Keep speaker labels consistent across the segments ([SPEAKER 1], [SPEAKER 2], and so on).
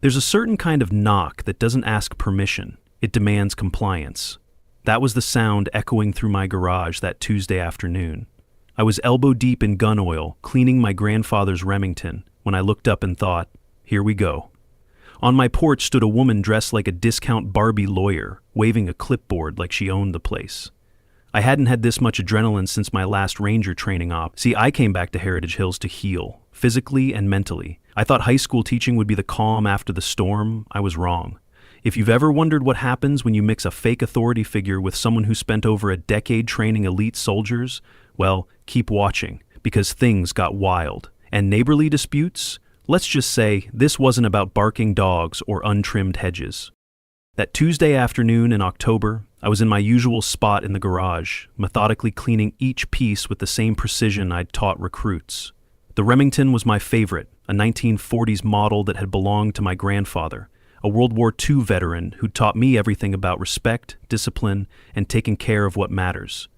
[SPEAKER 1] There's a certain kind of knock that doesn't ask permission. It demands compliance. That was the sound echoing through my garage that Tuesday afternoon. I was elbow deep in gun oil, cleaning my grandfather's Remington, when I looked up and thought, here we go. On my porch stood a woman dressed like a discount Barbie lawyer, waving a clipboard like she owned the place. I hadn't had this much adrenaline since my last Ranger training op. See, I came back to Heritage Hills to heal, physically and mentally. I thought high school teaching would be the calm after the storm. I was wrong. If you've ever wondered what happens when you mix a fake authority figure with someone who spent over a decade training elite soldiers, well, keep watching, because things got wild. And neighborly disputes? Let's just say this wasn't about barking dogs or untrimmed hedges. That Tuesday afternoon in October, I was in my usual spot in the garage, methodically cleaning each piece with the same precision I'd taught recruits. The Remington was my favorite, a 1940s model that had belonged to my grandfather, a World War II veteran who taught me everything about respect, discipline, and taking care of what matters.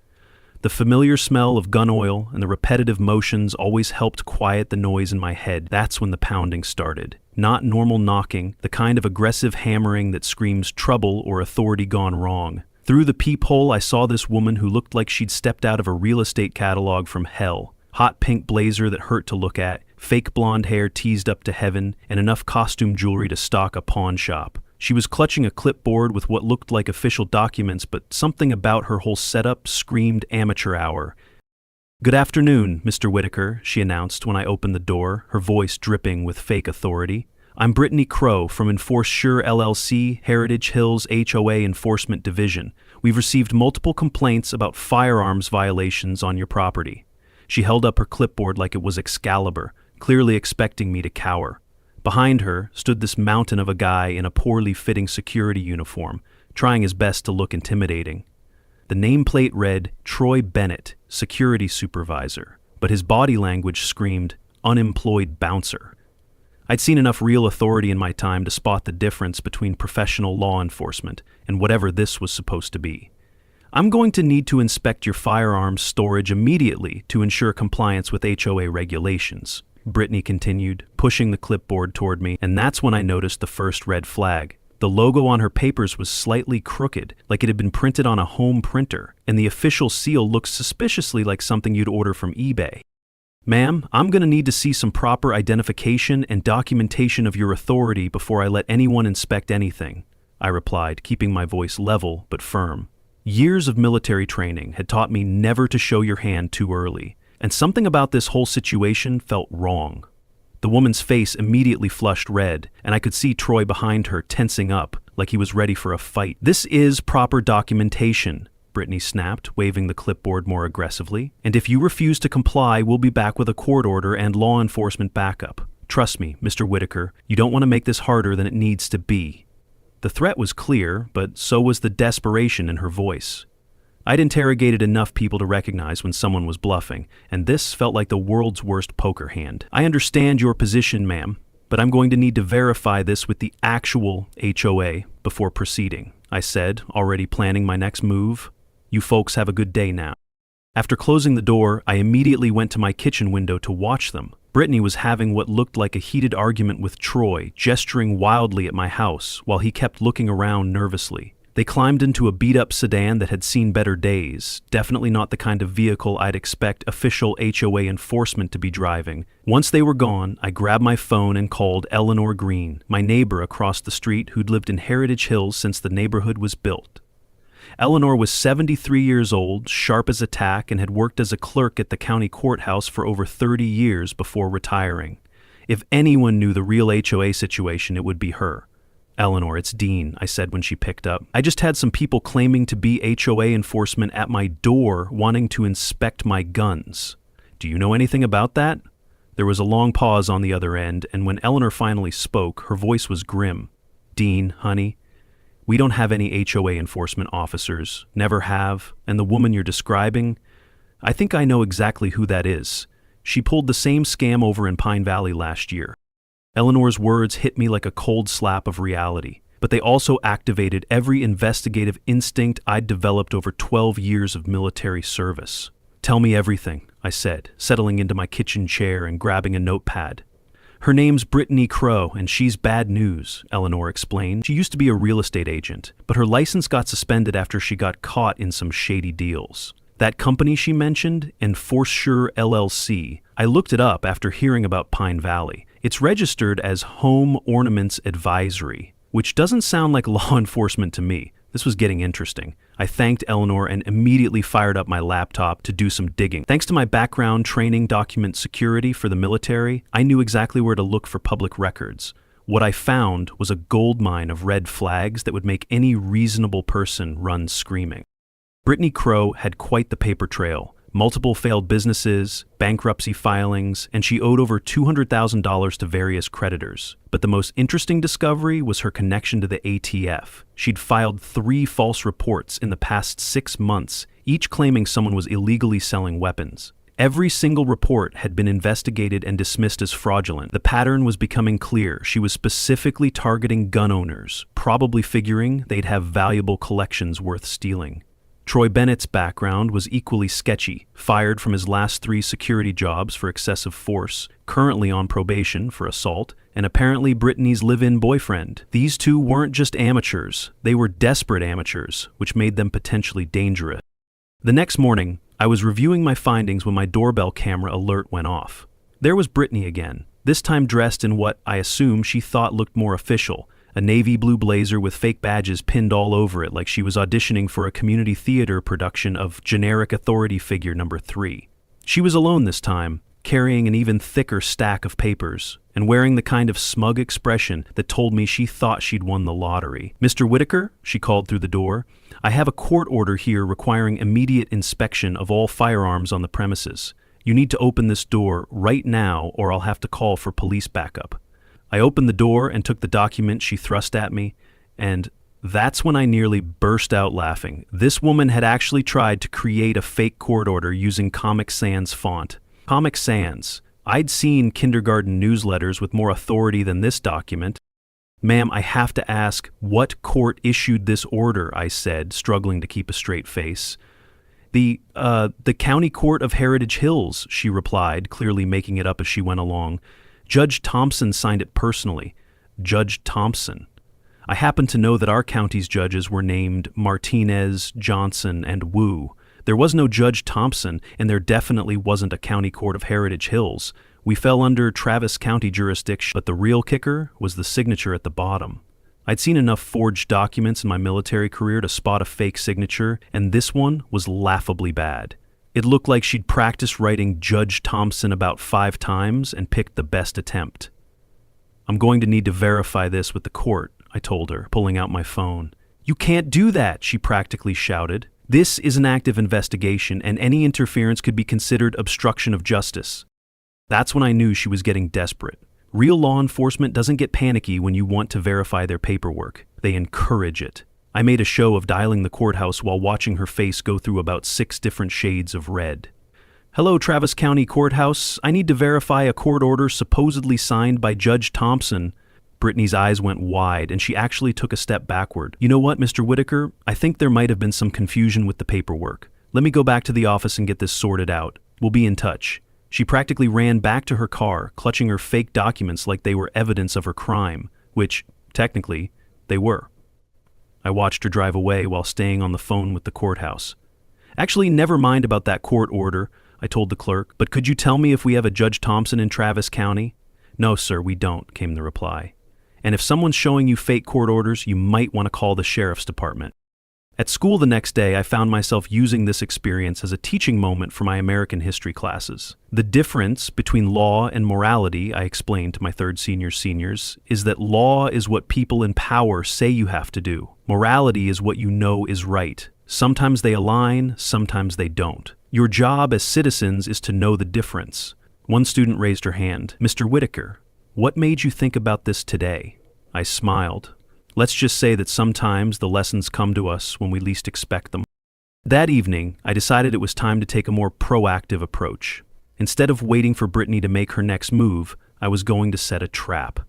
[SPEAKER 1] The familiar smell of gun oil and the repetitive motions always helped quiet the noise in my head. That's when the pounding started. Not normal knocking, the kind of aggressive hammering that screams trouble or authority gone wrong. Through the peephole, I saw this woman who looked like she'd stepped out of a real estate catalog from hell. Hot pink blazer that hurt to look at, fake blonde hair teased up to heaven, and enough costume jewelry to stock a pawn shop. She was clutching a clipboard with what looked like official documents, but something about her whole setup screamed amateur hour. "Good afternoon, Mr. Whitaker," she announced when I opened the door, her voice dripping with fake authority. "I'm Brittany Crow from Enforce Sure LLC, Heritage Hills HOA Enforcement Division. We've received multiple complaints about firearms violations on your property." She held up her clipboard like it was Excalibur, clearly expecting me to cower. Behind her stood this mountain of a guy in a poorly fitting security uniform, trying his best to look intimidating. The nameplate read, Troy Bennett, Security Supervisor, but his body language screamed, Unemployed Bouncer. I'd seen enough real authority in my time to spot the difference between professional law enforcement and whatever this was supposed to be. "I'm going to need to inspect your firearms storage immediately to ensure compliance with HOA regulations," Brittany continued, pushing the clipboard toward me, and that's when I noticed the first red flag. The logo on her papers was slightly crooked, like it had been printed on a home printer, and the official seal looked suspiciously like something you'd order from eBay. "Ma'am, I'm going to need to see some proper identification and documentation of your authority before I let anyone inspect anything," I replied, keeping my voice level but firm. Years of military training had taught me never to show your hand too early, and something about this whole situation felt wrong. The woman's face immediately flushed red, and I could see Troy behind her tensing up, like he was ready for a fight. "This is proper documentation," Brittany snapped, waving the clipboard more aggressively. "And if you refuse to comply, we'll be back with a court order and law enforcement backup. Trust me, Mr. Whitaker, you don't want to make this harder than it needs to be." The threat was clear, but so was the desperation in her voice. I'd interrogated enough people to recognize when someone was bluffing, and this felt like the world's worst poker hand. "I understand your position, ma'am, but I'm going to need to verify this with the actual HOA before proceeding," I said, already planning my next move. "You folks have a good day now." After closing the door, I immediately went to my kitchen window to watch them. Brittany was having what looked like a heated argument with Troy, gesturing wildly at my house while he kept looking around nervously. They climbed into a beat-up sedan that had seen better days, definitely not the kind of vehicle I'd expect official HOA enforcement to be driving. Once they were gone, I grabbed my phone and called Eleanor Green, my neighbor across the street who'd lived in Heritage Hills since the neighborhood was built. Eleanor was 73 years old, sharp as a tack, and had worked as a clerk at the county courthouse for over 30 years before retiring. If anyone knew the real HOA situation, it would be her. "Eleanor, it's Dean," I said when she picked up. "I just had some people claiming to be HOA enforcement at my door wanting to inspect my guns. Do you know anything about that?" There was a long pause on the other end, and when Eleanor finally spoke, her voice was grim. "Dean, honey, we don't have any HOA enforcement officers, never have, and the woman you're describing, I think I know exactly who that is. She pulled the same scam over in Pine Valley last year." Eleanor's words hit me like a cold slap of reality, but they also activated every investigative instinct I'd developed over 12 years of military service. "Tell me everything," I said, settling into my kitchen chair and grabbing a notepad. Her name's Brittany Crow, and she's bad news, Eleanor explained. She used to be a real estate agent, but her license got suspended after she got caught in some shady deals. That company she mentioned, Enforcure LLC, I looked it up after hearing about Pine Valley. It's registered as Home Ornaments Advisory, which doesn't sound like law enforcement to me. This was getting interesting. I thanked Eleanor and immediately fired up my laptop to do some digging. Thanks to my background training document security for the military, I knew exactly where to look for public records. What I found was a goldmine of red flags that would make any reasonable person run screaming. Brittany Crow had quite the paper trail. Multiple failed businesses, bankruptcy filings, and she owed over $200,000 to various creditors. But the most interesting discovery was her connection to the ATF. She'd filed 3 false reports in the past 6 months, each claiming someone was illegally selling weapons. Every single report had been investigated and dismissed as fraudulent. The pattern was becoming clear. She was specifically targeting gun owners, probably figuring they'd have valuable collections worth stealing. Troy Bennett's background was equally sketchy, fired from his last 3 security jobs for excessive force, currently on probation for assault, and apparently Brittany's live-in boyfriend. These 2 weren't just amateurs, they were desperate amateurs, which made them potentially dangerous. The next morning, I was reviewing my findings when my doorbell camera alert went off. There was Brittany again, this time dressed in what I assume she thought looked more official, a navy blue blazer with fake badges pinned all over it like she was auditioning for a community theater production of Generic Authority Figure number 3. She was alone this time, carrying an even thicker stack of papers, and wearing the kind of smug expression that told me she thought she'd won the lottery. "Mr. Whitaker," she called through the door, "I have a court order here requiring immediate inspection of all firearms on the premises. You need to open this door right now or I'll have to call for police backup." I opened the door and took the document she thrust at me, and that's when I nearly burst out laughing. This woman had actually tried to create a fake court order using Comic Sans font. Comic Sans. I'd seen kindergarten newsletters with more authority than this document. "Ma'am, I have to ask, what court issued this order?" I said, struggling to keep a straight face. The County Court of Heritage Hills," she replied, clearly making it up as she went along. "Judge Thompson signed it personally." Judge Thompson. I happen to know that our county's judges were named Martinez, Johnson, and Wu. There was no Judge Thompson, and there definitely wasn't a County Court of Heritage Hills. We fell under Travis County jurisdiction, but the real kicker was the signature at the bottom. I'd seen enough forged documents in my military career to spot a fake signature, and this one was laughably bad. It looked like she'd practiced writing Judge Thompson about 5 times and picked the best attempt. "I'm going to need to verify this with the court," I told her, pulling out my phone. "You can't do that," she practically shouted. "This is an active investigation, and any interference could be considered obstruction of justice." That's when I knew she was getting desperate. Real law enforcement doesn't get panicky when you want to verify their paperwork. They encourage it. I made a show of dialing the courthouse while watching her face go through about 6 different shades of red. "Hello, Travis County Courthouse. I need to verify a court order supposedly signed by Judge Thompson." Brittany's eyes went wide, and she actually took a step backward. "You know what, Mr. Whitaker? I think there might have been some confusion with the paperwork. Let me go back to the office and get this sorted out. We'll be in touch." She practically ran back to her car, clutching her fake documents like they were evidence of her crime, which, technically, they were. I watched her drive away while staying on the phone with the courthouse. "Actually, never mind about that court order," I told the clerk, "but could you tell me if we have a Judge Thompson in Travis County?" "No, sir, we don't," came the reply. "And if someone's showing you fake court orders, you might want to call the sheriff's department." At school the next day, I found myself using this experience as a teaching moment for my American history classes. The difference between law and morality, I explained to my third seniors, is that law is what people in power say you have to do. Morality is what you know is right. Sometimes they align, sometimes they don't. Your job as citizens is to know the difference. One student raised her hand. "Mr. Whitaker, what made you think about this today?" I smiled. Let's just say that sometimes the lessons come to us when we least expect them. That evening, I decided it was time to take a more proactive approach. Instead of waiting for Brittany to make her next move, I was going to set a trap.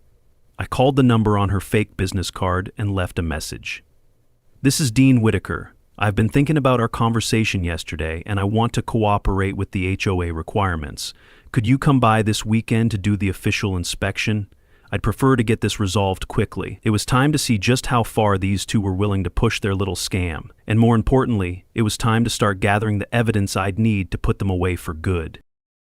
[SPEAKER 1] I called the number on her fake business card and left a message. "This is Dean Whitaker. I've been thinking about our conversation yesterday, and I want to cooperate with the HOA requirements. Could you come by this weekend to do the official inspection? I'd prefer to get this resolved quickly. It was time to see just how far these two were willing to push their little scam. And more importantly, it was time to start gathering the evidence I'd need to put them away for good.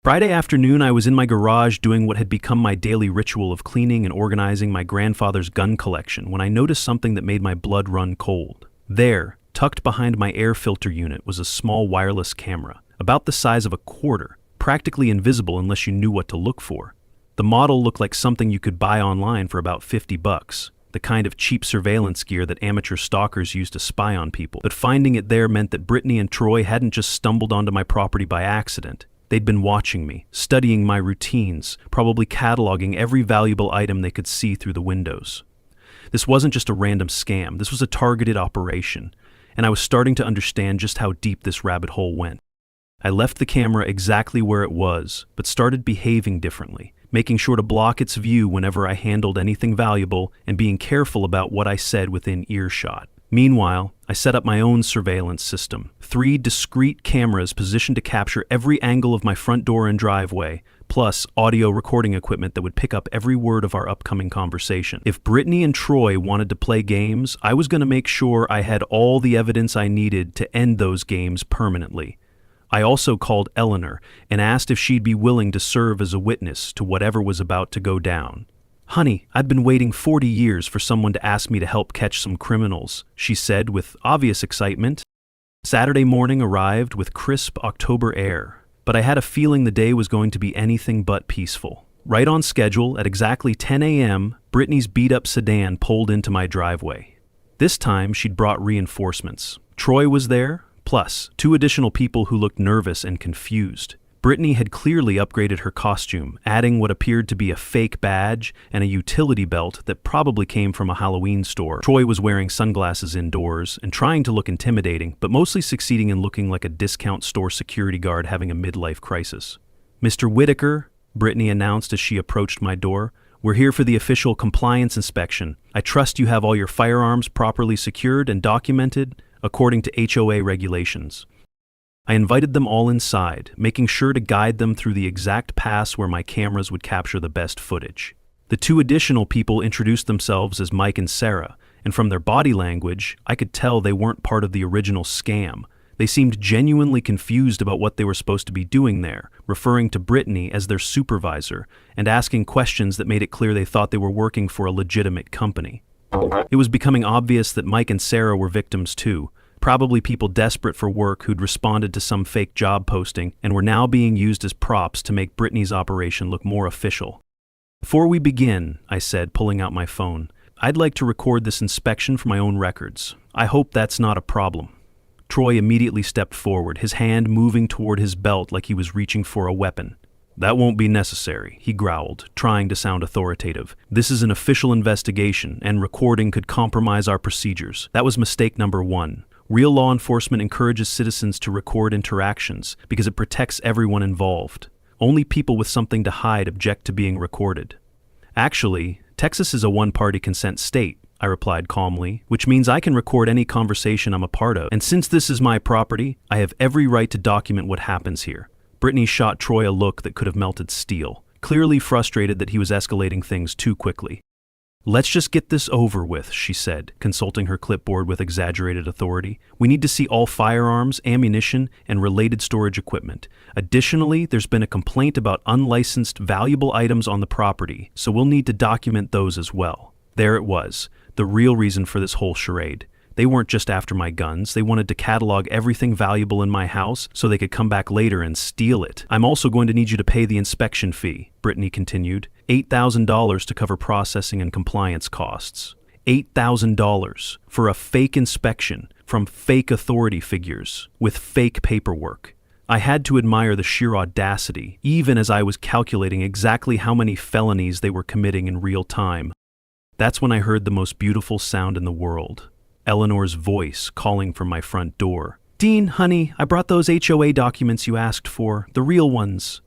[SPEAKER 1] Friday afternoon, I was in my garage doing what had become my daily ritual of cleaning and organizing my grandfather's gun collection when I noticed something that made my blood run cold. There, tucked behind my air filter unit, was a small wireless camera, about the size of a quarter, practically invisible unless you knew what to look for. The model looked like something you could buy online for about $50, the kind of cheap surveillance gear that amateur stalkers use to spy on people. But finding it there meant that Brittany and Troy hadn't just stumbled onto my property by accident. They'd been watching me, studying my routines, probably cataloging every valuable item they could see through the windows. This wasn't just a random scam, this was a targeted operation, and I was starting to understand just how deep this rabbit hole went. I left the camera exactly where it was, but started behaving differently, making sure to block its view whenever I handled anything valuable and being careful about what I said within earshot. Meanwhile, I set up my own surveillance system, 3 discrete cameras positioned to capture every angle of my front door and driveway, plus audio recording equipment that would pick up every word of our upcoming conversation. If Brittany and Troy wanted to play games, I was going to make sure I had all the evidence I needed to end those games permanently. I also called Eleanor and asked if she'd be willing to serve as a witness to whatever was about to go down. "Honey, I've been waiting 40 years for someone to ask me to help catch some criminals," she said with obvious excitement. Saturday morning arrived with crisp October air, but I had a feeling the day was going to be anything but peaceful. Right on schedule, at exactly 10 a.m., Brittany's beat-up sedan pulled into my driveway. This time, she'd brought reinforcements. Troy was there, plus 2 additional people who looked nervous and confused. Brittany had clearly upgraded her costume, adding what appeared to be a fake badge and a utility belt that probably came from a Halloween store. Troy was wearing sunglasses indoors and trying to look intimidating, but mostly succeeding in looking like a discount store security guard having a midlife crisis. "Mr. Whitaker," Brittany announced as she approached my door, "we're here for the official compliance inspection. I trust you have all your firearms properly secured and documented according to HOA regulations." I invited them all inside, making sure to guide them through the exact pass where my cameras would capture the best footage. The 2 additional people introduced themselves as Mike and Sarah, and from their body language, I could tell they weren't part of the original scam. They seemed genuinely confused about what they were supposed to be doing there, referring to Brittany as their supervisor, and asking questions that made it clear they thought they were working for a legitimate company. It was becoming obvious that Mike and Sarah were victims too, probably people desperate for work who'd responded to some fake job posting and were now being used as props to make Brittany's operation look more official. "Before we begin," I said, pulling out my phone, "I'd like to record this inspection for my own records. I hope that's not a problem." Troy immediately stepped forward, his hand moving toward his belt like he was reaching for a weapon. "That won't be necessary," he growled, trying to sound authoritative. "This is an official investigation, and recording could compromise our procedures. That was mistake number 1. Real law enforcement encourages citizens to record interactions because it protects everyone involved. Only people with something to hide object to being recorded." "Actually, Texas is a one-party consent state," I replied calmly, "which means I can record any conversation I'm a part of. And since this is my property, I have every right to document what happens here." Brittany shot Troy a look that could have melted steel, clearly frustrated that he was escalating things too quickly. "Let's just get this over with," she said, consulting her clipboard with exaggerated authority. "We need to see all firearms, ammunition, and related storage equipment. Additionally, there's been a complaint about unlicensed valuable items on the property, so we'll need to document those as well." There it was, the real reason for this whole charade. They weren't just after my guns, they wanted to catalog everything valuable in my house so they could come back later and steal it. "I'm also going to need you to pay the inspection fee," Brittany continued, $8,000 to cover processing and compliance costs. $8,000 for a fake inspection from fake authority figures with fake paperwork. I had to admire the sheer audacity, even as I was calculating exactly how many felonies they were committing in real time. That's when I heard the most beautiful sound in the world. Eleanor's voice calling from my front door. "Dean, honey, I brought those HOA documents you asked for, the real ones."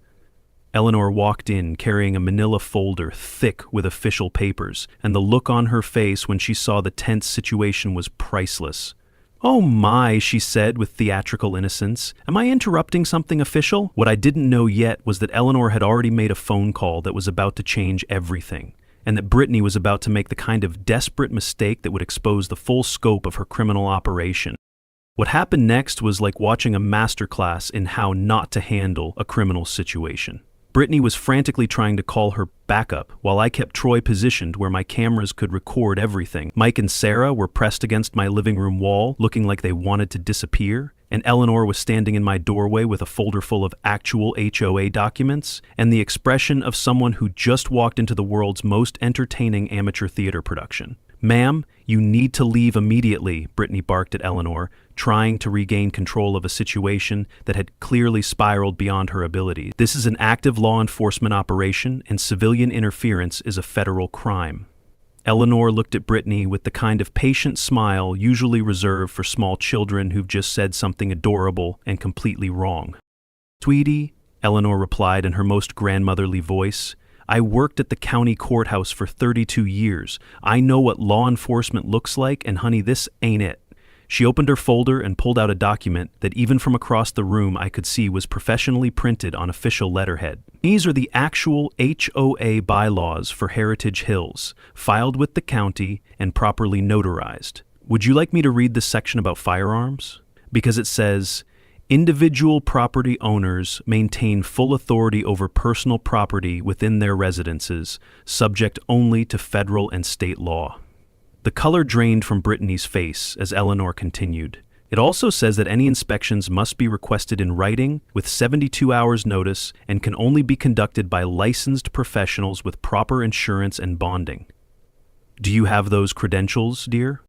[SPEAKER 1] Eleanor walked in carrying a manila folder thick with official papers, and the look on her face when she saw the tense situation was priceless. "Oh my," she said with theatrical innocence. "Am I interrupting something official?" What I didn't know yet was that Eleanor had already made a phone call that was about to change everything, and that Brittany was about to make the kind of desperate mistake that would expose the full scope of her criminal operation. What happened next was like watching a masterclass in how not to handle a criminal situation. Brittany was frantically trying to call her backup while I kept Troy positioned where my cameras could record everything. Mike and Sarah were pressed against my living room wall, looking like they wanted to disappear, and Eleanor was standing in my doorway with a folder full of actual HOA documents and the expression of someone who just walked into the world's most entertaining amateur theater production. "Ma'am, you need to leave immediately," Brittany barked at Eleanor, trying to regain control of a situation that had clearly spiraled beyond her abilities. "This is an active law enforcement operation, and civilian interference is a federal crime." Eleanor looked at Brittany with the kind of patient smile usually reserved for small children who've just said something adorable and completely wrong. "Sweetie," Eleanor replied in her most grandmotherly voice, "I worked at the county courthouse for 32 years. I know what law enforcement looks like, and honey, this ain't it." She opened her folder and pulled out a document that even from across the room I could see was professionally printed on official letterhead. "These are the actual HOA bylaws for Heritage Hills, filed with the county and properly notarized. Would you like me to read this section about firearms? Because it says, individual property owners maintain full authority over personal property within their residences, subject only to federal and state law." The color drained from Brittany's face as Eleanor continued. It also says that any inspections must be requested in writing with 72 hours notice and can only be conducted by licensed professionals with proper insurance and bonding. "Do you have those credentials, dear?"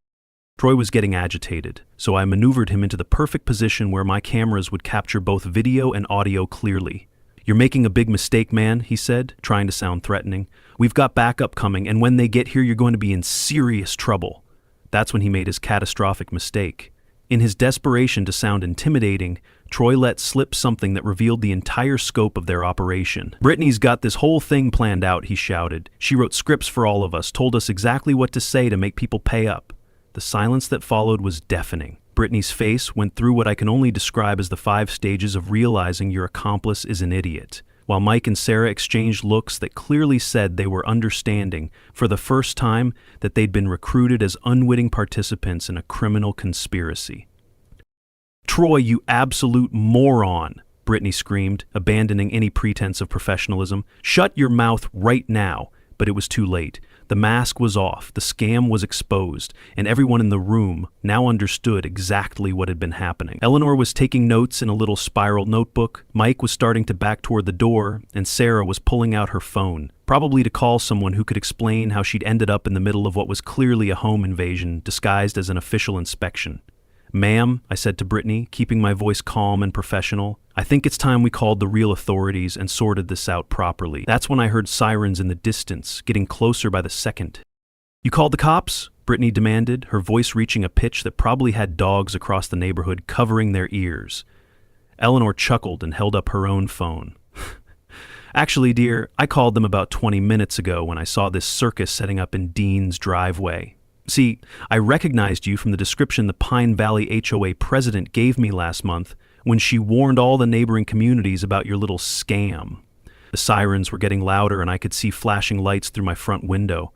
[SPEAKER 1] Troy was getting agitated, so I maneuvered him into the perfect position where my cameras would capture both video and audio clearly. "You're making a big mistake, man," he said, trying to sound threatening. "We've got backup coming, and when they get here, you're going to be in serious trouble." That's when he made his catastrophic mistake. In his desperation to sound intimidating, Troy let slip something that revealed the entire scope of their operation. "Brittany's got this whole thing planned out," he shouted. "She wrote scripts for all of us, told us exactly what to say to make people pay up." The silence that followed was deafening. Brittany's face went through what I can only describe as the 5 stages of realizing your accomplice is an idiot, while Mike and Sarah exchanged looks that clearly said they were understanding, for the first time, that they'd been recruited as unwitting participants in a criminal conspiracy. "Troy, you absolute moron!" Brittany screamed, abandoning any pretense of professionalism. "Shut your mouth right now!" But it was too late. The mask was off, the scam was exposed, and everyone in the room now understood exactly what had been happening. Eleanor was taking notes in a little spiral notebook, Mike was starting to back toward the door, and Sarah was pulling out her phone, probably to call someone who could explain how she'd ended up in the middle of what was clearly a home invasion disguised as an official inspection. "Ma'am," I said to Brittany, keeping my voice calm and professional, "I think it's time we called the real authorities and sorted this out properly." That's when I heard sirens in the distance, getting closer by the second. "You called the cops?" Brittany demanded, her voice reaching a pitch that probably had dogs across the neighborhood covering their ears. Eleanor chuckled and held up her own phone. "Actually, dear, I called them about 20 minutes ago when I saw this circus setting up in Dean's driveway. See, I recognized you from the description the Pine Valley HOA president gave me last month when she warned all the neighboring communities about your little scam." The sirens were getting louder and I could see flashing lights through my front window.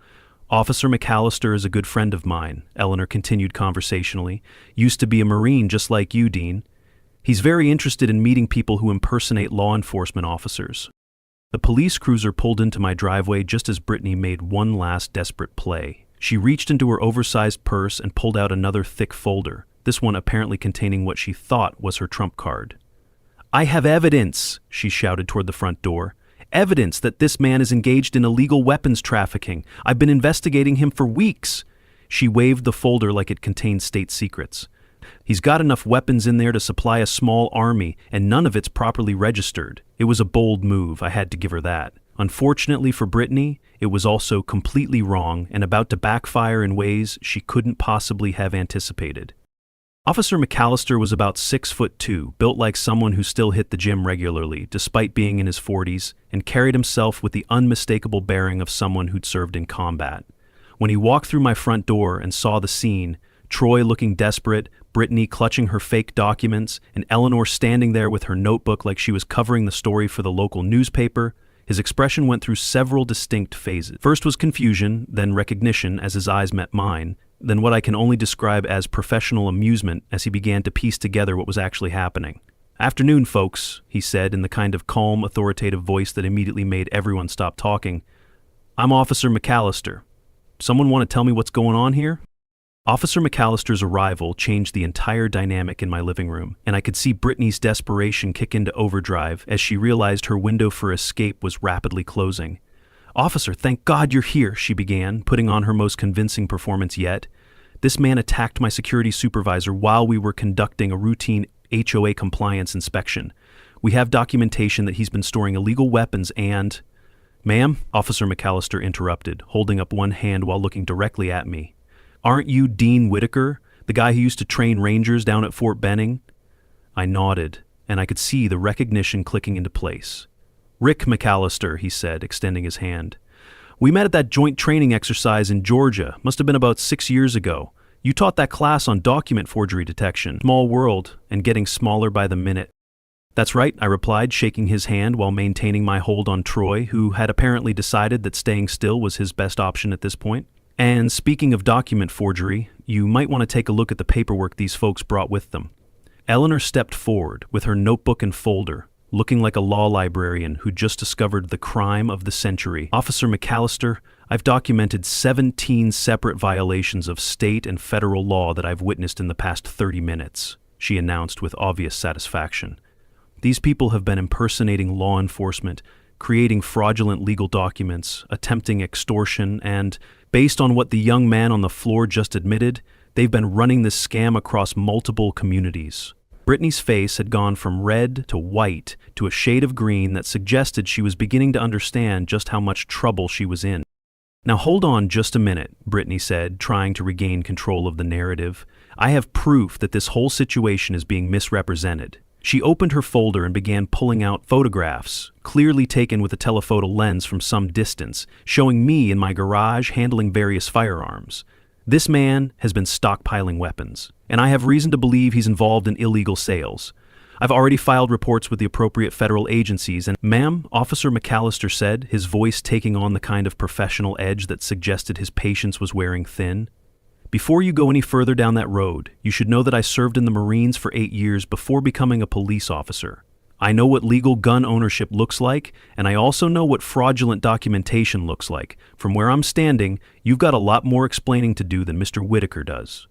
[SPEAKER 1] "Officer McAllister is a good friend of mine," Eleanor continued conversationally. "Used to be a Marine just like you, Dean. He's very interested in meeting people who impersonate law enforcement officers." The police cruiser pulled into my driveway just as Brittany made one last desperate play. She reached into her oversized purse and pulled out another thick folder, this one apparently containing what she thought was her trump card. "I have evidence," she shouted toward the front door. "Evidence that this man is engaged in illegal weapons trafficking. I've been investigating him for weeks." She waved the folder like it contained state secrets. "He's got enough weapons in there to supply a small army, and none of it's properly registered." It was a bold move, I had to give her that. Unfortunately for Brittany, it was also completely wrong and about to backfire in ways she couldn't possibly have anticipated. Officer McAllister was about 6'2", built like someone who still hit the gym regularly, despite being in his 40s, and carried himself with the unmistakable bearing of someone who'd served in combat. When he walked through my front door and saw the scene, Troy looking desperate, Brittany clutching her fake documents, and Eleanor standing there with her notebook like she was covering the story for the local newspaper. His expression went through several distinct phases. First was confusion, then recognition as his eyes met mine, then what I can only describe as professional amusement as he began to piece together what was actually happening. "Afternoon, folks," he said in the kind of calm, authoritative voice that immediately made everyone stop talking. "I'm Officer McAllister. Someone want to tell me what's going on here?" Officer McAllister's arrival changed the entire dynamic in my living room, and I could see Brittany's desperation kick into overdrive as she realized her window for escape was rapidly closing. "Officer, thank God you're here," she began, putting on her most convincing performance yet. "This man attacked my security supervisor while we were conducting a routine HOA compliance inspection. We have documentation that he's been storing illegal weapons and—" "Ma'am," Officer McAllister interrupted, holding up one hand while looking directly at me. "Aren't you Dean Whitaker, the guy who used to train rangers down at Fort Benning?" I nodded, and I could see the recognition clicking into place. "Rick McAllister," he said, extending his hand. "We met at that joint training exercise in Georgia. Must have been about 6 years ago. You taught that class on document forgery detection. Small world, and getting smaller by the minute." "That's right," I replied, shaking his hand while maintaining my hold on Troy, who had apparently decided that staying still was his best option at this point. "And speaking of document forgery, you might want to take a look at the paperwork these folks brought with them." Eleanor stepped forward with her notebook and folder, looking like a law librarian who just discovered the crime of the century. "Officer McAllister, I've documented 17 separate violations of state and federal law that I've witnessed in the past 30 minutes, she announced with obvious satisfaction. "These people have been impersonating law enforcement, creating fraudulent legal documents, attempting extortion, and, based on what the young man on the floor just admitted, they've been running this scam across multiple communities." Brittany's face had gone from red to white to a shade of green that suggested she was beginning to understand just how much trouble she was in. "Now hold on just a minute," Brittany said, trying to regain control of the narrative. "I have proof that this whole situation is being misrepresented." She opened her folder and began pulling out photographs, clearly taken with a telephoto lens from some distance, showing me in my garage handling various firearms. "This man has been stockpiling weapons, and I have reason to believe he's involved in illegal sales. I've already filed reports with the appropriate federal agencies, and—" "Ma'am," Officer McAllister said, his voice taking on the kind of professional edge that suggested his patience was wearing thin. "Before you go any further down that road, you should know that I served in the Marines for 8 years before becoming a police officer. I know what legal gun ownership looks like, and I also know what fraudulent documentation looks like. From where I'm standing, you've got a lot more explaining to do than Mr. Whitaker does."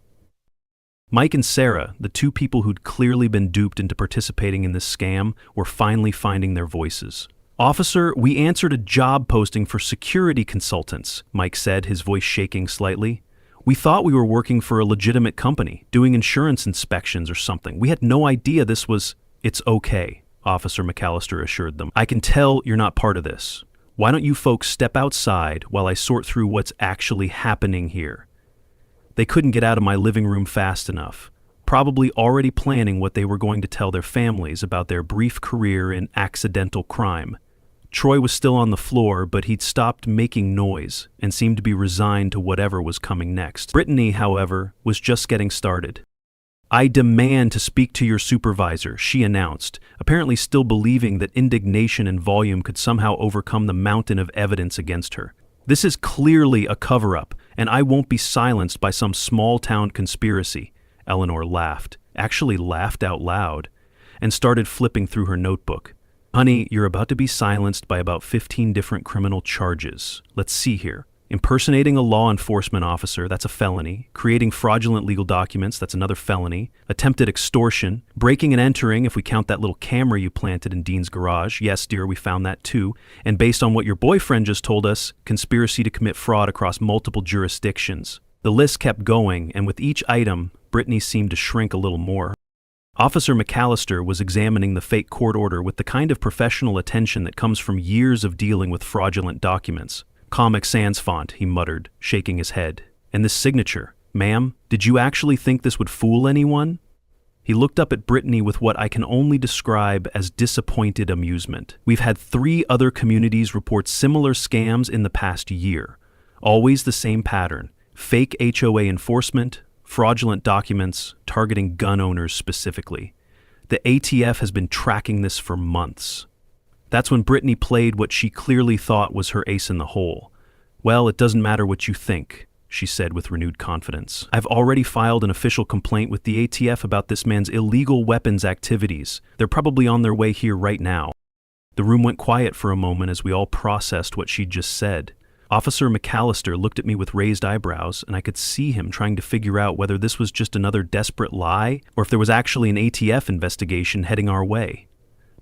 [SPEAKER 1] Mike and Sarah, the two people who'd clearly been duped into participating in this scam, were finally finding their voices. "Officer, we answered a job posting for security consultants," Mike said, his voice shaking slightly. "We thought we were working for a legitimate company, doing insurance inspections or something. We had no idea this was—" "It's okay," Officer McAllister assured them. "I can tell you're not part of this. Why don't you folks step outside while I sort through what's actually happening here?" They couldn't get out of my living room fast enough, probably already planning what they were going to tell their families about their brief career in accidental crime. Troy was still on the floor, but he'd stopped making noise and seemed to be resigned to whatever was coming next. Brittany, however, was just getting started. "I demand to speak to your supervisor," she announced, apparently still believing that indignation and volume could somehow overcome the mountain of evidence against her. "This is clearly a cover-up, and I won't be silenced by some small-town conspiracy." Eleanor laughed, actually laughed out loud, and started flipping through her notebook. "Honey, you're about to be silenced by about 15 different criminal charges. Let's see here. Impersonating a law enforcement officer, that's a felony. Creating fraudulent legal documents, that's another felony. Attempted extortion. Breaking and entering, if we count that little camera you planted in Dean's garage. Yes, dear, we found that too. And based on what your boyfriend just told us, conspiracy to commit fraud across multiple jurisdictions." The list kept going, and with each item, Brittany seemed to shrink a little more. Officer McAllister was examining the fake court order with the kind of professional attention that comes from years of dealing with fraudulent documents. "Comic Sans font," he muttered, shaking his head. "And this signature. Ma'am, did you actually think this would fool anyone?" He looked up at Brittany with what I can only describe as disappointed amusement. "We've had 3 other communities report similar scams in the past year. Always the same pattern. Fake HOA enforcement, fraudulent documents targeting gun owners specifically. The ATF has been tracking this for months. That's when Brittany played what she clearly thought was her ace in the hole. Well, it doesn't matter what you think, she said with renewed confidence. I've already filed an official complaint with the ATF about this man's illegal weapons activities. They're probably on their way here right now. The room went quiet for a moment as we all processed what she'd just said. Officer McAllister looked at me with raised eyebrows, and I could see him trying to figure out whether this was just another desperate lie or if there was actually an ATF investigation heading our way.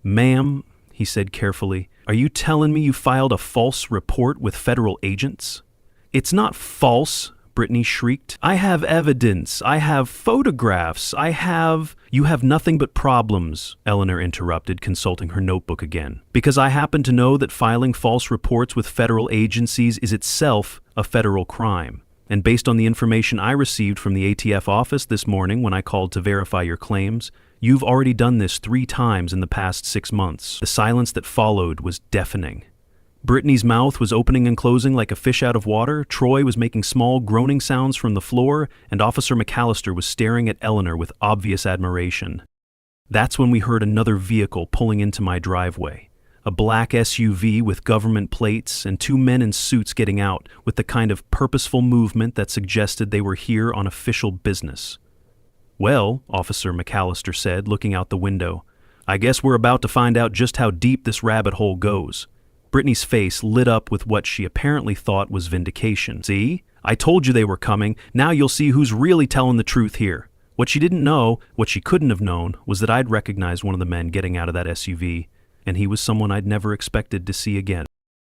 [SPEAKER 1] "Ma'am," he said carefully, "are you telling me you filed a false report with federal agents?" "It's not false," Brittany shrieked. "I have evidence. I have photographs. You have nothing but problems," Eleanor interrupted, consulting her notebook again. "Because I happen to know that filing false reports with federal agencies is itself a federal crime. And based on the information I received from the ATF office this morning when I called to verify your claims, you've already done this 3 times in the past 6 months." The silence that followed was deafening. Brittany's mouth was opening and closing like a fish out of water, Troy was making small groaning sounds from the floor, and Officer McAllister was staring at Eleanor with obvious admiration. That's when we heard another vehicle pulling into my driveway. A black SUV with government plates and 2 men in suits getting out with the kind of purposeful movement that suggested they were here on official business. "Well," Officer McAllister said, looking out the window, "I guess we're about to find out just how deep this rabbit hole goes." Brittany's face lit up with what she apparently thought was vindication. "See? I told you they were coming. Now you'll see who's really telling the truth here." What she didn't know, what she couldn't have known, was that I'd recognized one of the men getting out of that SUV, and he was someone I'd never expected to see again.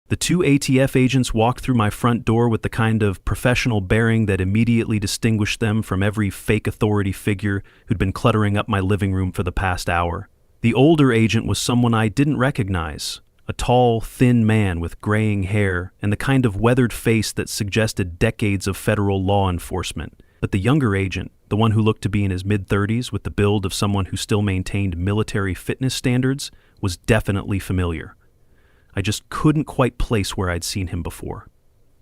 [SPEAKER 1] The 2 ATF agents walked through my front door with the kind of professional bearing that immediately distinguished them from every fake authority figure who'd been cluttering up my living room for the past hour. The older agent was someone I didn't recognize. A tall, thin man with graying hair and the kind of weathered face that suggested decades of federal law enforcement. But the younger agent, the one who looked to be in his mid-30s with the build of someone who still maintained military fitness standards, was definitely familiar. I just couldn't quite place where I'd seen him before.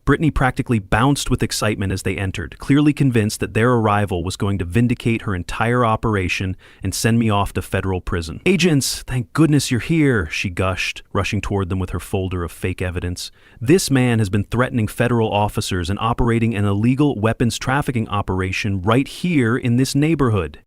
[SPEAKER 1] Brittany practically bounced with excitement as they entered, clearly convinced that their arrival was going to vindicate her entire operation and send me off to federal prison. "Agents, thank goodness you're here," she gushed, rushing toward them with her folder of fake evidence. "This man has been threatening federal officers and operating an illegal weapons trafficking operation right here in this neighborhood."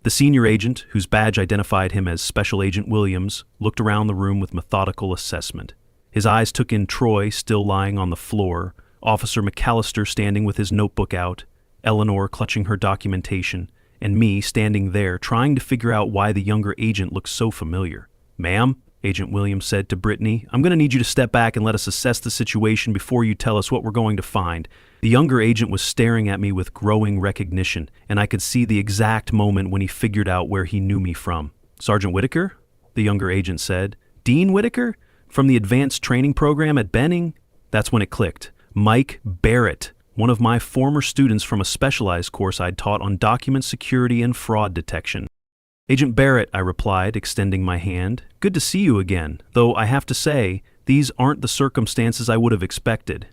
[SPEAKER 1] The senior agent, whose badge identified him as Special Agent Williams, looked around the room with methodical assessment. His eyes took in Troy still lying on the floor, Officer McAllister standing with his notebook out, Eleanor clutching her documentation, and me standing there trying to figure out why the younger agent looked so familiar. "Ma'am," Agent Williams said to Brittany, "I'm going to need you to step back and let us assess the situation before you tell us what we're going to find." The younger agent was staring at me with growing recognition, and I could see the exact moment when he figured out where he knew me from. "Sergeant Whitaker?" the younger agent said. "Dean Whitaker? From the advanced training program at Benning?" That's when it clicked. Mike Barrett, one of my former students from a specialized course I'd taught on document security and fraud detection. "Agent Barrett," I replied, extending my hand. "Good to see you again, though I have to say, these aren't the circumstances I would have expected."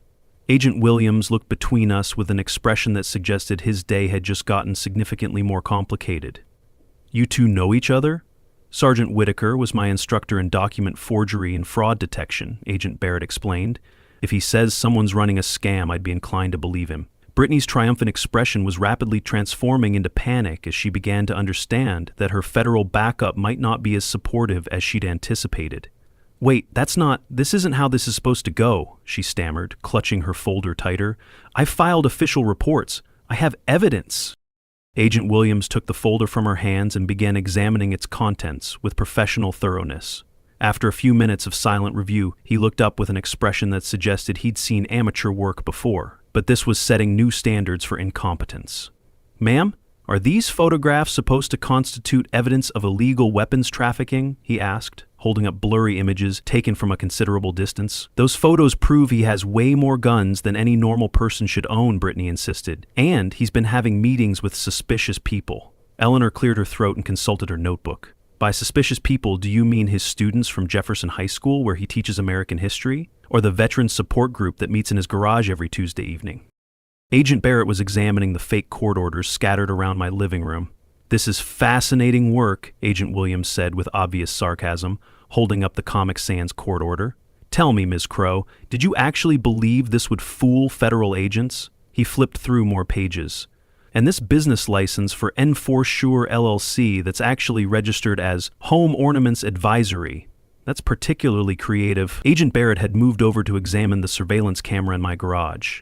[SPEAKER 1] Agent Williams looked between us with an expression that suggested his day had just gotten significantly more complicated. "You two know each other?" "Sergeant Whitaker was my instructor in document forgery and fraud detection," Agent Barrett explained. "If he says someone's running a scam, I'd be inclined to believe him." Brittany's triumphant expression was rapidly transforming into panic as she began to understand that her federal backup might not be as supportive as she'd anticipated. "Wait, this isn't how this is supposed to go," she stammered, clutching her folder tighter. "I've filed official reports. I have evidence." Agent Williams took the folder from her hands and began examining its contents with professional thoroughness. After a few minutes of silent review, he looked up with an expression that suggested he'd seen amateur work before, but this was setting new standards for incompetence. "Ma'am, are these photographs supposed to constitute evidence of illegal weapons trafficking?" he asked, holding up blurry images taken from a considerable distance. "Those photos prove he has way more guns than any normal person should own," Brittany insisted, "and he's been having meetings with suspicious people." Eleanor cleared her throat and consulted her notebook. "By suspicious people, do you mean his students from Jefferson High School where he teaches American history? Or the veteran support group that meets in his garage every Tuesday evening?" Agent Barrett was examining the fake court orders scattered around my living room. "This is fascinating work," Agent Williams said with obvious sarcasm, holding up the Comic Sans court order. "Tell me, Ms. Crow, did you actually believe this would fool federal agents?" He flipped through more pages. "And this business license for N4Sure LLC that's actually registered as Home Ornaments Advisory. That's particularly creative." Agent Barrett had moved over to examine the surveillance camera in my garage.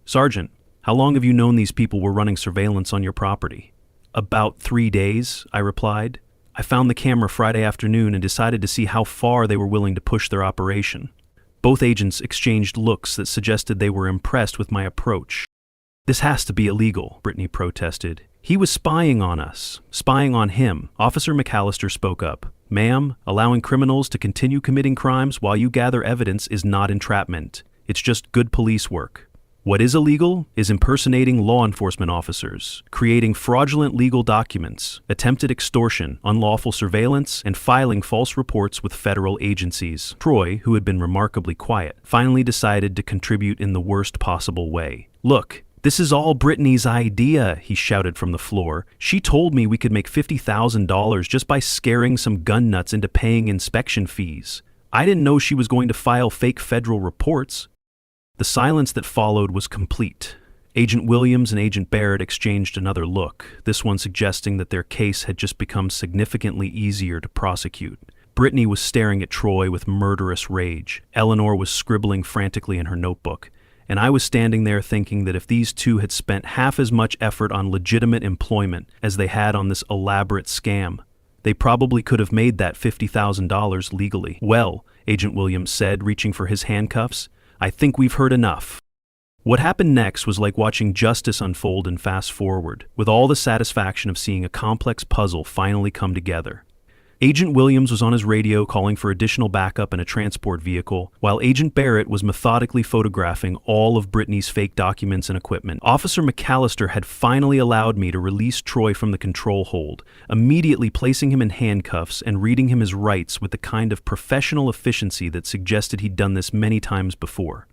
[SPEAKER 1] "Sergeant, how long have you known these people were running surveillance on your property?" "About 3 days," I replied. "I found the camera Friday afternoon and decided to see how far they were willing to push their operation." Both agents exchanged looks that suggested they were impressed with my approach. "This has to be illegal," Brittany protested. "He was spying on us, spying on him." Officer McAllister spoke up. "Ma'am, allowing criminals to continue committing crimes while you gather evidence is not entrapment. It's just good police work. What is illegal is impersonating law enforcement officers, creating fraudulent legal documents, attempted extortion, unlawful surveillance, and filing false reports with federal agencies." Troy, who had been remarkably quiet, finally decided to contribute in the worst possible way. "Look, this is all Brittany's idea," he shouted from the floor. "She told me we could make $50,000 just by scaring some gun nuts into paying inspection fees. I didn't know she was going to file fake federal reports." The silence that followed was complete. Agent Williams and Agent Barrett exchanged another look, this one suggesting that their case had just become significantly easier to prosecute. Brittany was staring at Troy with murderous rage. Eleanor was scribbling frantically in her notebook. And I was standing there thinking that if these two had spent half as much effort on legitimate employment as they had on this elaborate scam, they probably could have made that $50,000 legally. "Well," Agent Williams said, reaching for his handcuffs, "I think we've heard enough." What happened next was like watching justice unfold in fast forward, with all the satisfaction of seeing a complex puzzle finally come together. Agent Williams was on his radio calling for additional backup and a transport vehicle, while Agent Barrett was methodically photographing all of Brittany's fake documents and equipment. Officer McAllister had finally allowed me to release Troy from the control hold, immediately placing him in handcuffs and reading him his rights with the kind of professional efficiency that suggested he'd done this many times before.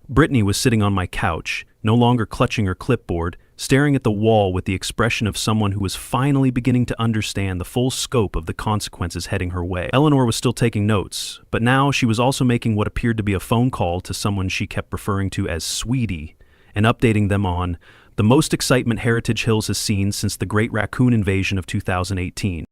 [SPEAKER 1] Brittany was sitting on my couch, no longer clutching her clipboard, staring at the wall with the expression of someone who was finally beginning to understand the full scope of the consequences heading her way. Eleanor was still taking notes, but now she was also making what appeared to be a phone call to someone she kept referring to as Sweetie, and updating them on the most excitement Heritage Hills has seen since the Great Raccoon Invasion of 2018.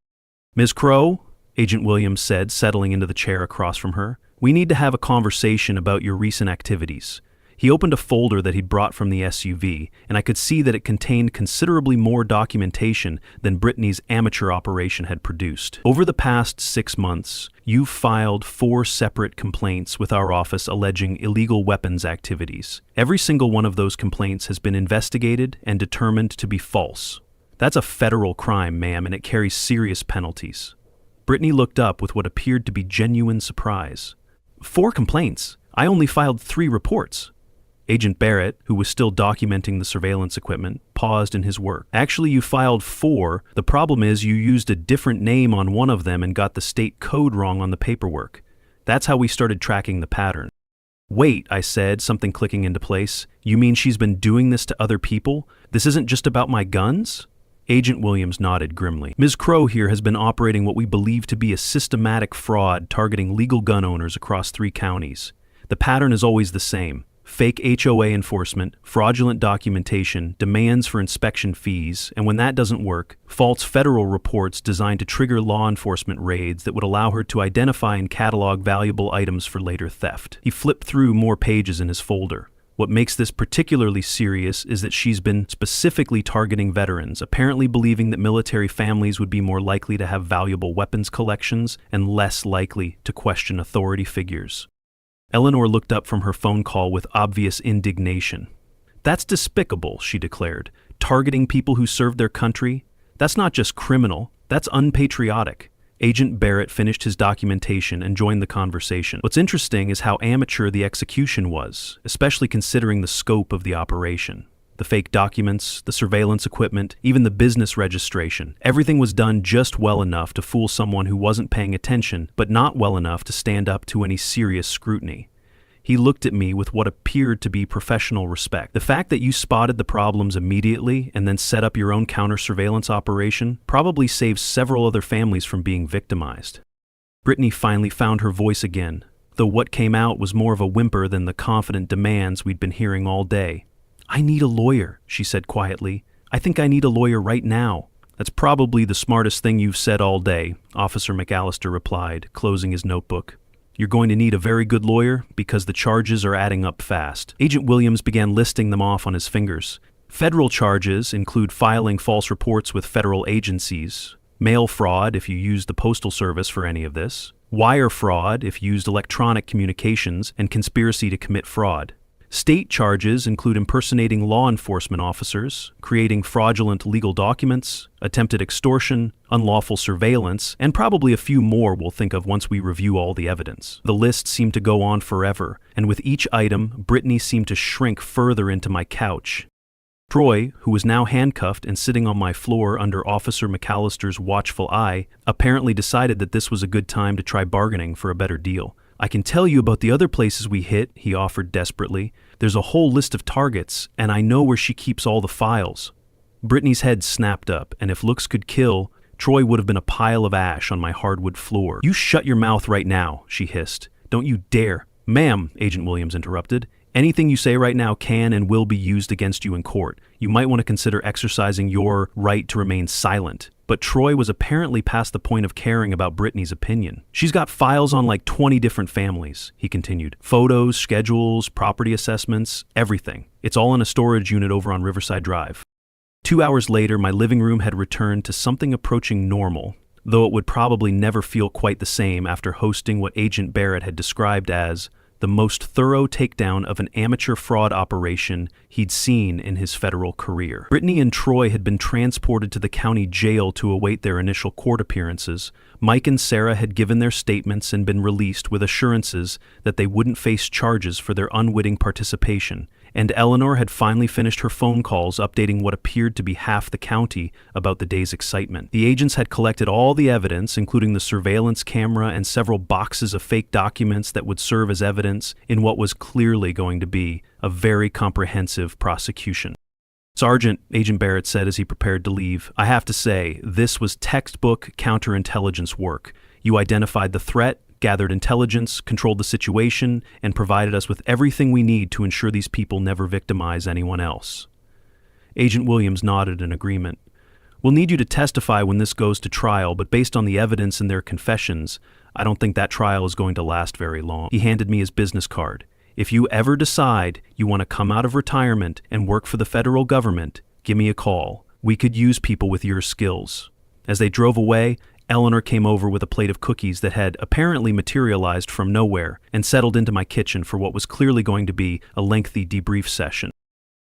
[SPEAKER 1] "Ms. Crow," Agent Williams said, settling into the chair across from her, "we need to have a conversation about your recent activities." He opened a folder that he'd brought from the SUV, and I could see that it contained considerably more documentation than Brittany's amateur operation had produced. "Over the past 6 months, you've filed 4 separate complaints with our office alleging illegal weapons activities. Every single one of those complaints has been investigated and determined to be false. That's a federal crime, ma'am, and it carries serious penalties." Brittany looked up with what appeared to be genuine surprise. "4 complaints? I only filed 3 reports." Agent Barrett, who was still documenting the surveillance equipment, paused in his work. "Actually, you filed 4. The problem is you used a different name on one of them and got the state code wrong on the paperwork. That's how we started tracking the pattern." "Wait," I said, something clicking into place. "You mean she's been doing this to other people? This isn't just about my guns?" Agent Williams nodded grimly. "Ms. Crow here has been operating what we believe to be a systematic fraud targeting legal gun owners across 3 counties. The pattern is always the same. Fake HOA enforcement, fraudulent documentation, demands for inspection fees, and when that doesn't work, false federal reports designed to trigger law enforcement raids that would allow her to identify and catalog valuable items for later theft." He flipped through more pages in his folder. "What makes this particularly serious is that she's been specifically targeting veterans, apparently believing that military families would be more likely to have valuable weapons collections and less likely to question authority figures." Eleanor looked up from her phone call with obvious indignation. "That's despicable," she declared. "Targeting people who served their country? That's not just criminal, that's unpatriotic." Agent Barrett finished his documentation and joined the conversation. "What's interesting is how amateur the execution was, especially considering the scope of the operation. The fake documents, the surveillance equipment, even the business registration. Everything was done just well enough to fool someone who wasn't paying attention, but not well enough to stand up to any serious scrutiny." He looked at me with what appeared to be professional respect. The fact that you spotted the problems immediately and then set up your own counter-surveillance operation probably saved several other families from being victimized. Brittany finally found her voice again, though what came out was more of a whimper than the confident demands we'd been hearing all day. "I need a lawyer," she said quietly. "I think I need a lawyer right now." "That's probably the smartest thing you've said all day," Officer McAllister replied, closing his notebook. "You're going to need a very good lawyer because the charges are adding up fast." Agent Williams began listing them off on his fingers. Federal charges include filing false reports with federal agencies, mail fraud if you used the Postal Service for any of this, wire fraud if you used electronic communications, and conspiracy to commit fraud. State charges include impersonating law enforcement officers, creating fraudulent legal documents, attempted extortion, unlawful surveillance, and probably a few more we'll think of once we review all the evidence. The list seemed to go on forever, and with each item, Brittany seemed to shrink further into my couch. Troy, who was now handcuffed and sitting on my floor under Officer McAllister's watchful eye, apparently decided that this was a good time to try bargaining for a better deal. "I can tell you about the other places we hit," he offered desperately. "There's a whole list of targets, and I know where she keeps all the files." Brittany's head snapped up, and if looks could kill, Troy would have been a pile of ash on my hardwood floor. "You shut your mouth right now," she hissed. "Don't you dare." "Ma'am," Agent Williams interrupted, "anything you say right now can and will be used against you in court. You might want to consider exercising your right to remain silent." But Troy was apparently past the point of caring about Brittany's opinion. "She's got files on like 20 different families," he continued. "Photos, schedules, property assessments, everything. It's all in a storage unit over on Riverside Drive." 2 hours later, my living room had returned to something approaching normal, though it would probably never feel quite the same after hosting what Agent Barrett had described as the most thorough takedown of an amateur fraud operation he'd seen in his federal career. Brittany and Troy had been transported to the county jail to await their initial court appearances. Mike and Sarah had given their statements and been released with assurances that they wouldn't face charges for their unwitting participation. And Eleanor had finally finished her phone calls updating what appeared to be half the county about the day's excitement. The agents had collected all the evidence, including the surveillance camera and several boxes of fake documents that would serve as evidence in what was clearly going to be a very comprehensive prosecution. "Sergeant," Agent Barrett said as he prepared to leave, "I have to say, this was textbook counterintelligence work. You identified the threat, gathered intelligence, controlled the situation, and provided us with everything we need to ensure these people never victimize anyone else." Agent Williams nodded in agreement. "We'll need you to testify when this goes to trial, but based on the evidence in their confessions, I don't think that trial is going to last very long." He handed me his business card. "If you ever decide you want to come out of retirement and work for the federal government, give me a call. We could use people with your skills." As they drove away, Eleanor came over with a plate of cookies that had apparently materialized from nowhere and settled into my kitchen for what was clearly going to be a lengthy debrief session.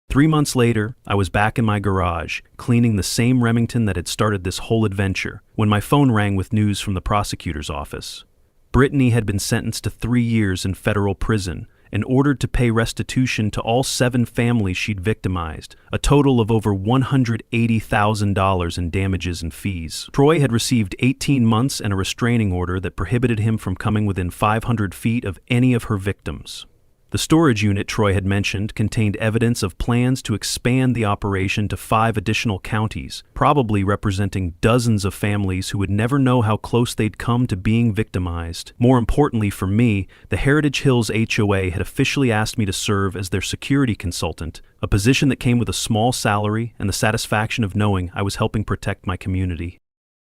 [SPEAKER 1] 3 months later, I was back in my garage, cleaning the same Remington that had started this whole adventure, when my phone rang with news from the prosecutor's office. Brittany had been sentenced to 3 years in federal prison and ordered to pay restitution to all 7 families she'd victimized, a total of over $180,000 in damages and fees. Troy had received 18 months and a restraining order that prohibited him from coming within 500 feet of any of her victims. The storage unit Troy had mentioned contained evidence of plans to expand the operation to 5 additional counties, probably representing dozens of families who would never know how close they'd come to being victimized. More importantly for me, the Heritage Hills HOA had officially asked me to serve as their security consultant, a position that came with a small salary and the satisfaction of knowing I was helping protect my community.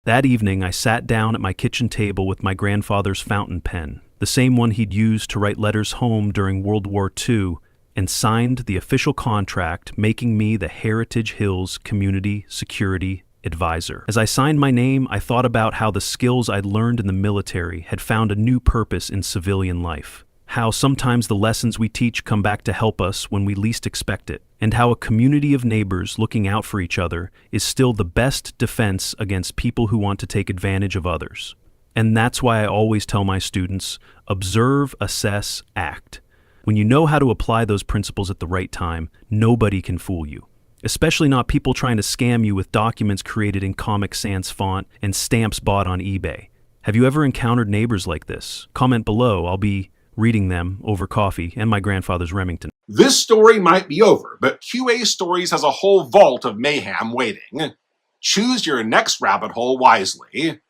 [SPEAKER 1] That evening, I sat down at my kitchen table with my grandfather's fountain pen, the same one he'd used to write letters home during World War II, and signed the official contract making me the Heritage Hills Community Security Advisor. As I signed my name, I thought about how the skills I'd learned in the military had found a new purpose in civilian life. How sometimes the lessons we teach come back to help us when we least expect it, and how a community of neighbors looking out for each other is still the best defense against people who want to take advantage of others. And that's why I always tell my students, observe, assess, act. When you know how to apply those principles at the right time, nobody can fool you. Especially not people trying to scam you with documents created in Comic Sans font and stamps bought on eBay. Have you ever encountered neighbors like this? Comment below, I'll be reading them over coffee and my grandfather's Remington.
[SPEAKER 2] This story might be over, but QA Stories has a whole vault of mayhem waiting. Choose your next rabbit hole wisely.